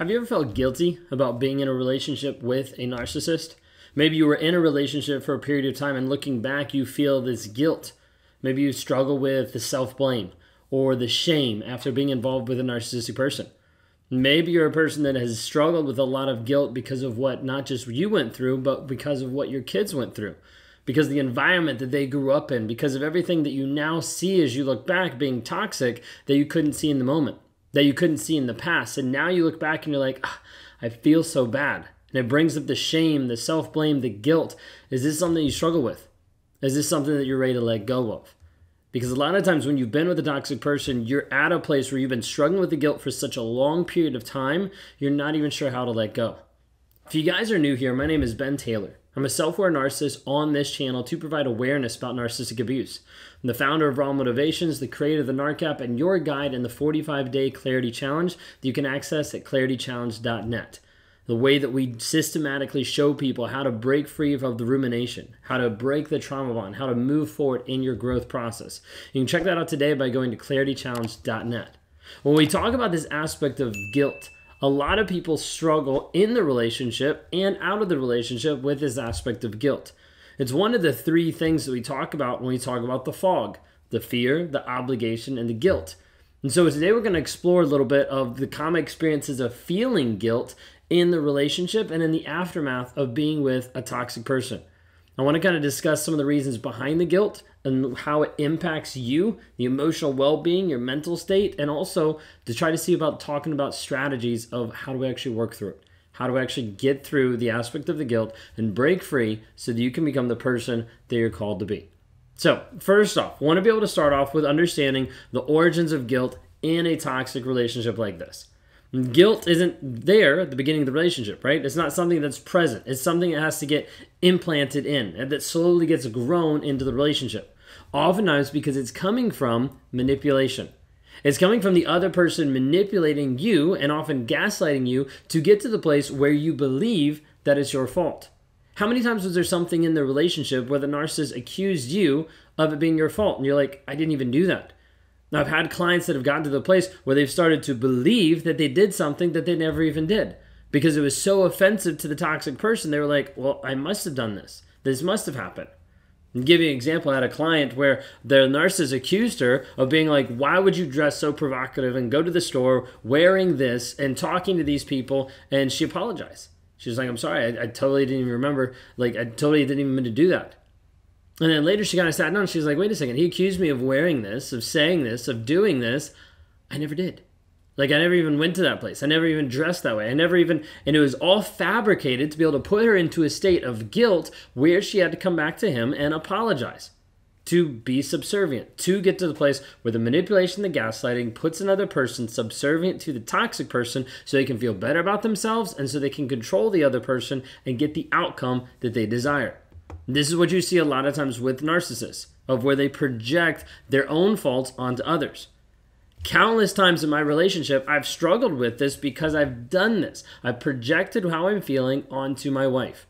Have you ever felt guilty about being in a relationship with a narcissist? Maybe you were in a relationship for a period of time and looking back, you feel this guilt. Maybe you struggle with the self-blame or the shame after being involved with a narcissistic person. Maybe you're a person that has struggled with a lot of guilt because of what not just you went through, but because of what your kids went through. Because of the environment that they grew up in, because of everything that you now see as you look back being toxic that you couldn't see in the moment, that you couldn't see in the past. And now you look back and you're like, I feel so bad. And it brings up the shame, the self-blame, the guilt. Is this something you struggle with? Is this something that you're ready to let go of? Because a lot of times when you've been with a toxic person, you're at a place where you've been struggling with the guilt for such a long period of time, you're not even sure how to let go. If you guys are new here, my name is Ben Taylor. I'm a self-aware narcissist on this channel to provide awareness about narcissistic abuse. I'm the founder of Raw Motivations, the creator of the NARC app, and your guide in the 45-day Clarity Challenge that you can access at claritychallenge.net. The way that we systematically show people how to break free of the rumination, how to break the trauma bond, how to move forward in your growth process. You can check that out today by going to claritychallenge.net. When we talk about this aspect of guilt, a lot of people struggle in the relationship and out of the relationship with this aspect of guilt. It's one of the three things that we talk about when we talk about the fog: the fear, the obligation, and the guilt. And so today we're going to explore a little bit of the common experiences of feeling guilt in the relationship and in the aftermath of being with a toxic person. I want to kind of discuss some of the reasons behind the guilt and how it impacts you, the emotional well-being, your mental state, and also to try to see about talking about strategies of how do we actually work through it. How do we actually get through the aspect of the guilt and break free so that you can become the person that you're called to be. So first off, I want to be able to start off with understanding the origins of guilt in a toxic relationship like this. Guilt isn't there at the beginning of the relationship, right? It's not something that's present. It's something that has to get implanted in and that slowly gets grown into the relationship. Oftentimes because it's coming from manipulation. It's coming from the other person manipulating you and often gaslighting you to get to the place where you believe that it's your fault. How many times was there something in the relationship where the narcissist accused you of it being your fault? And you're like, I didn't even do that. Now, I've had clients that have gotten to the place where they've started to believe that they did something that they never even did because it was so offensive to the toxic person. They were like, well, I must have done this. This must have happened. And to give you an example, I had a client where the narcissist accused her of being like, why would you dress so provocative and go to the store wearing this and talking to these people? And she apologized. She was like, I'm sorry, I totally didn't even remember. Like, I totally didn't even mean to do that. And then later she kind of sat down and she was like, wait a second, he accused me of wearing this, of saying this, of doing this. I never did. Like, I never even went to that place. I never even dressed that way. I never even, and it was all fabricated to be able to put her into a state of guilt where she had to come back to him and apologize, to be subservient, to get to the place where the manipulation, the gaslighting puts another person subservient to the toxic person so they can feel better about themselves and so they can control the other person and get the outcome that they desire. This is what you see a lot of times with narcissists, of where they project their own faults onto others. Countless times in my relationship, I've struggled with this because I've done this. I've projected how I'm feeling onto my wife.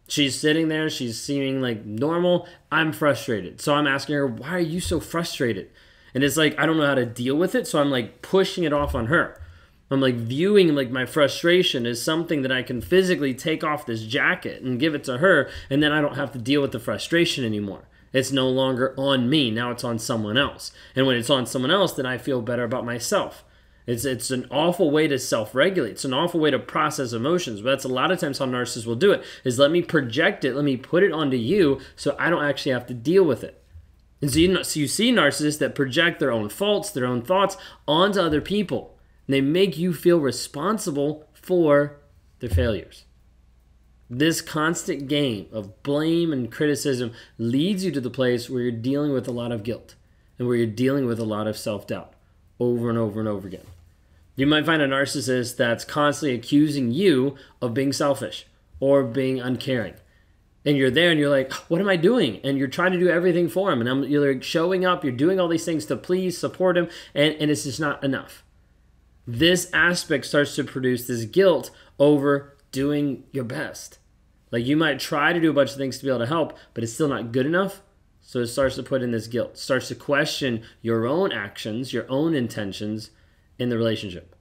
She's sitting there, she's seeming like normal. I'm frustrated. So I'm asking her, why are you so frustrated? And it's like, I don't know how to deal with it, so I'm like pushing it off on her. I'm like viewing like my frustration as something that I can physically take off this jacket and give it to her, and then I don't have to deal with the frustration anymore. It's no longer on me. Now it's on someone else. And when it's on someone else, then I feel better about myself. It's an awful way to self-regulate. It's an awful way to process emotions. But that's a lot of times how narcissists will do it, is let me project it, let me put it onto you so I don't actually have to deal with it. And so you see narcissists that project their own faults, their own thoughts onto other people. They make you feel responsible for their failures. This constant game of blame and criticism leads you to the place where you're dealing with a lot of guilt and where you're dealing with a lot of self-doubt over and over and over again. You might find a narcissist that's constantly accusing you of being selfish or being uncaring. And you're there and you're like, what am I doing? And you're trying to do everything for him. And you're like showing up, you're doing all these things to please, support him, and it's just not enough. This aspect starts to produce this guilt over doing your best. Like, you might try to do a bunch of things to be able to help, but it's still not good enough. So it starts to put in this guilt, starts to question your own actions, your own intentions in the relationship.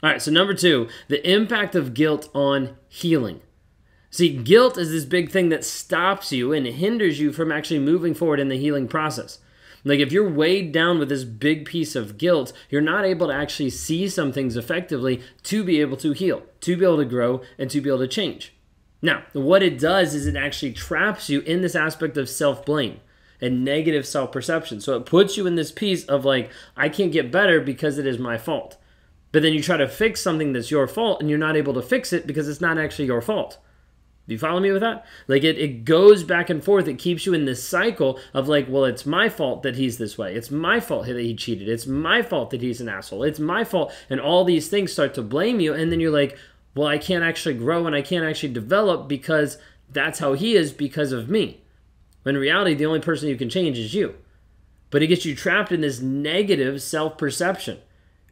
All right, so number 2, the impact of guilt on healing. See, guilt is this big thing that stops you and hinders you from actually moving forward in the healing process. Like if you're weighed down with this big piece of guilt, you're not able to actually see some things effectively to be able to heal, to be able to grow, and to be able to change. Now, what it does is it actually traps you in this aspect of self-blame and negative self-perception. So it puts you in this piece of like, I can't get better because it is my fault. But then you try to fix something that's your fault and you're not able to fix it because it's not actually your fault. Do you follow me with that? Like it goes back and forth. It keeps you in this cycle of like, well, it's my fault that he's this way. It's my fault that he cheated. It's my fault that he's an asshole. It's my fault. And all these things start to blame you. And then you're like, well, I can't actually grow and I can't actually develop because that's how he is because of me. When in reality, the only person you can change is you. But it gets you trapped in this negative self-perception.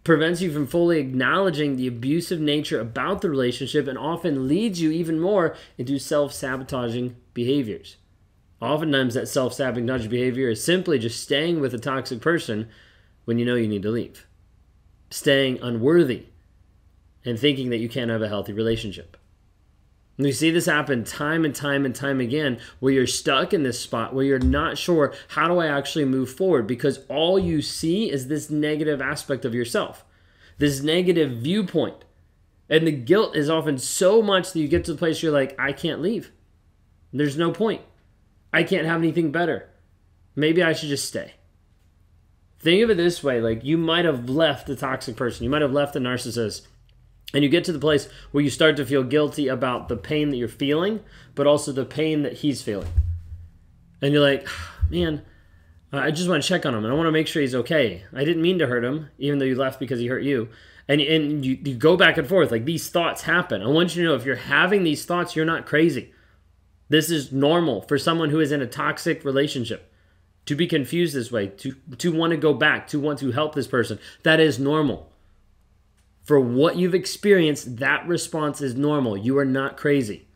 Prevents you from fully acknowledging the abusive nature about the relationship and often leads you even more into self-sabotaging behaviors. Oftentimes that self-sabotaging behavior is simply just staying with a toxic person when you know you need to leave. Staying unworthy and thinking that you can't have a healthy relationship. And we see this happen time and time and time again where you're stuck in this spot where you're not sure, how do I actually move forward? Because all you see is this negative aspect of yourself, this negative viewpoint. And the guilt is often so much that you get to the place where you're like, I can't leave. There's no point. I can't have anything better. Maybe I should just stay. Think of it this way, like you might have left a toxic person. You might have left a narcissist. And you get to the place where you start to feel guilty about the pain that you're feeling, but also the pain that he's feeling. And you're like, man, I just want to check on him, and I want to make sure he's okay. I didn't mean to hurt him, even though you left because he hurt you. And you go back and forth. Like, these thoughts happen. I want you to know, if you're having these thoughts, you're not crazy. This is normal for someone who is in a toxic relationship. To be confused this way, to want to go back, to want to help this person, that is normal. For what you've experienced, that response is normal. You are not crazy.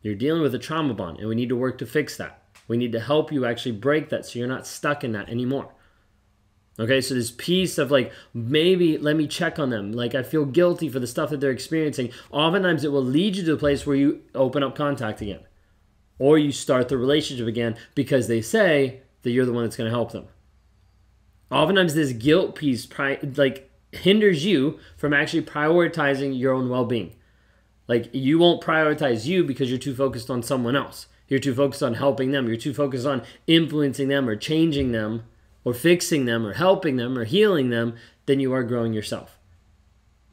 You're dealing with a trauma bond, and we need to work to fix that. We need to help you actually break that so you're not stuck in that anymore. Okay, so this piece of like, maybe let me check on them. Like, I feel guilty for the stuff that they're experiencing. Oftentimes it will lead you to the place where you open up contact again. Or you start the relationship again because they say that you're the one that's going to help them. Oftentimes this guilt piece, hinders you from actually prioritizing your own well-being. Like, you won't prioritize you because you're too focused on someone else. You're too focused on helping them. You're too focused on influencing them or changing them or fixing them or helping them or healing them than you are growing yourself.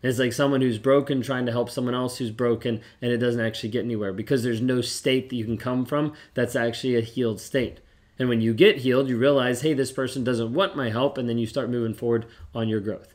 It's like someone who's broken trying to help someone else who's broken, and it doesn't actually get anywhere because there's no state that you can come from that's actually a healed state. And when you get healed, you realize, hey, this person doesn't want my help, and then you start moving forward on your growth.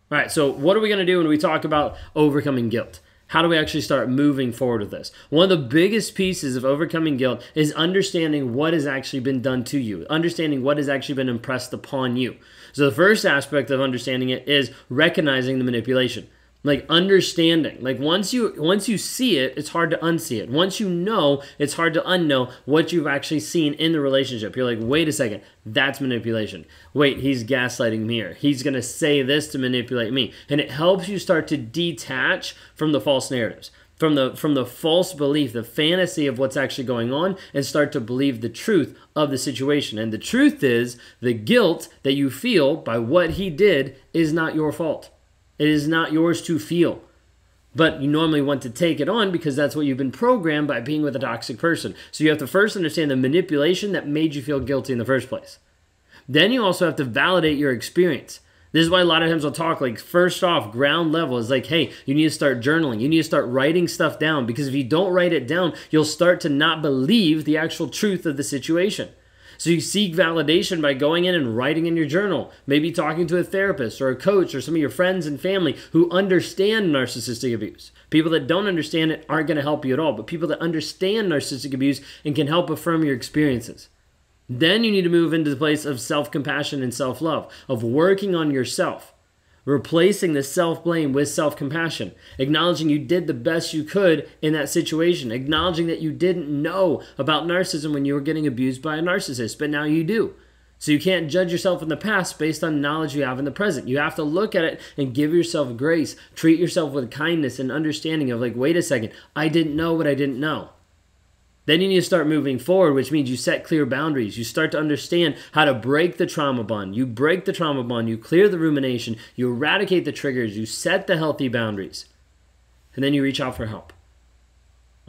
All right, so what are we going to do when we talk about overcoming guilt? How do we actually start moving forward with this? One of the biggest pieces of overcoming guilt is understanding what has actually been done to you, understanding what has actually been impressed upon you. So the first aspect of understanding it is recognizing the manipulation. Like, understanding. Like, once you see it, it's hard to unsee it. Once you know, it's hard to unknow what you've actually seen in the relationship. You're like, wait a second, that's manipulation. Wait, he's gaslighting me here. He's going to say this to manipulate me. And it helps you start to detach from the false narratives, from the false belief, the fantasy of what's actually going on, and start to believe the truth of the situation. And the truth is, the guilt that you feel by what he did is not your fault. It is not yours to feel. But you normally want to take it on because that's what you've been programmed by being with a toxic person. So you have to first understand the manipulation that made you feel guilty in the first place. Then you also have to validate your experience. This is why a lot of times I'll talk, like, first off, ground level is like, hey, you need to start journaling. You need to start writing stuff down, because if you don't write it down, you'll start to not believe the actual truth of the situation. So you seek validation by going in and writing in your journal, maybe talking to a therapist or a coach or some of your friends and family who understand narcissistic abuse. People that don't understand it aren't going to help you at all, but people that understand narcissistic abuse and can help affirm your experiences. Then you need to move into the place of self-compassion and self-love, of working on yourself, replacing the self-blame with self-compassion, acknowledging you did the best you could in that situation, acknowledging that you didn't know about narcissism when you were getting abused by a narcissist, but now you do. So you can't judge yourself in the past based on knowledge you have in the present. You have to look at it and give yourself grace. Treat yourself with kindness and understanding of like, wait a second, I didn't know what I didn't know. Then you need to start moving forward, which means you set clear boundaries. You start to understand how to break the trauma bond. You break the trauma bond. You clear the rumination. You eradicate the triggers. You set the healthy boundaries. And then you reach out for help.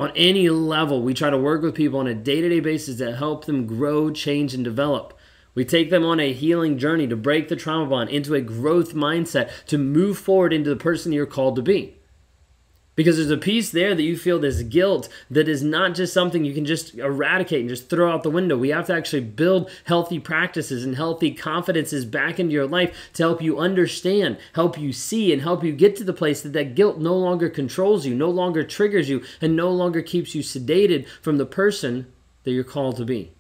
On any level, we try to work with people on a day-to-day basis to help them grow, change, and develop. We take them on a healing journey to break the trauma bond into a growth mindset to move forward into the person you're called to be. Because there's a piece there that you feel this guilt that is not just something you can just eradicate and just throw out the window. We have to actually build healthy practices and healthy confidences back into your life to help you understand, help you see, and help you get to the place that that guilt no longer controls you, no longer triggers you, and no longer keeps you sedated from the person that you're called to be.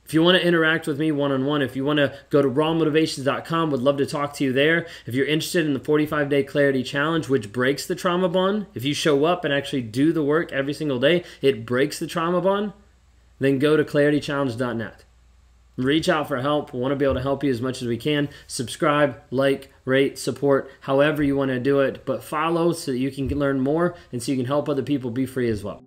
If you want to interact with me one-on-one, if you want to go to rawmotivations.com, would love to talk to you there. If you're interested in the 45-day clarity challenge, which breaks the trauma bond, if you show up and actually do the work every single day, it breaks the trauma bond, then go to claritychallenge.net. Reach out for help. We want to be able to help you as much as we can. Subscribe, like, rate, support, however you want to do it, but follow so that you can learn more and so you can help other people be free as well.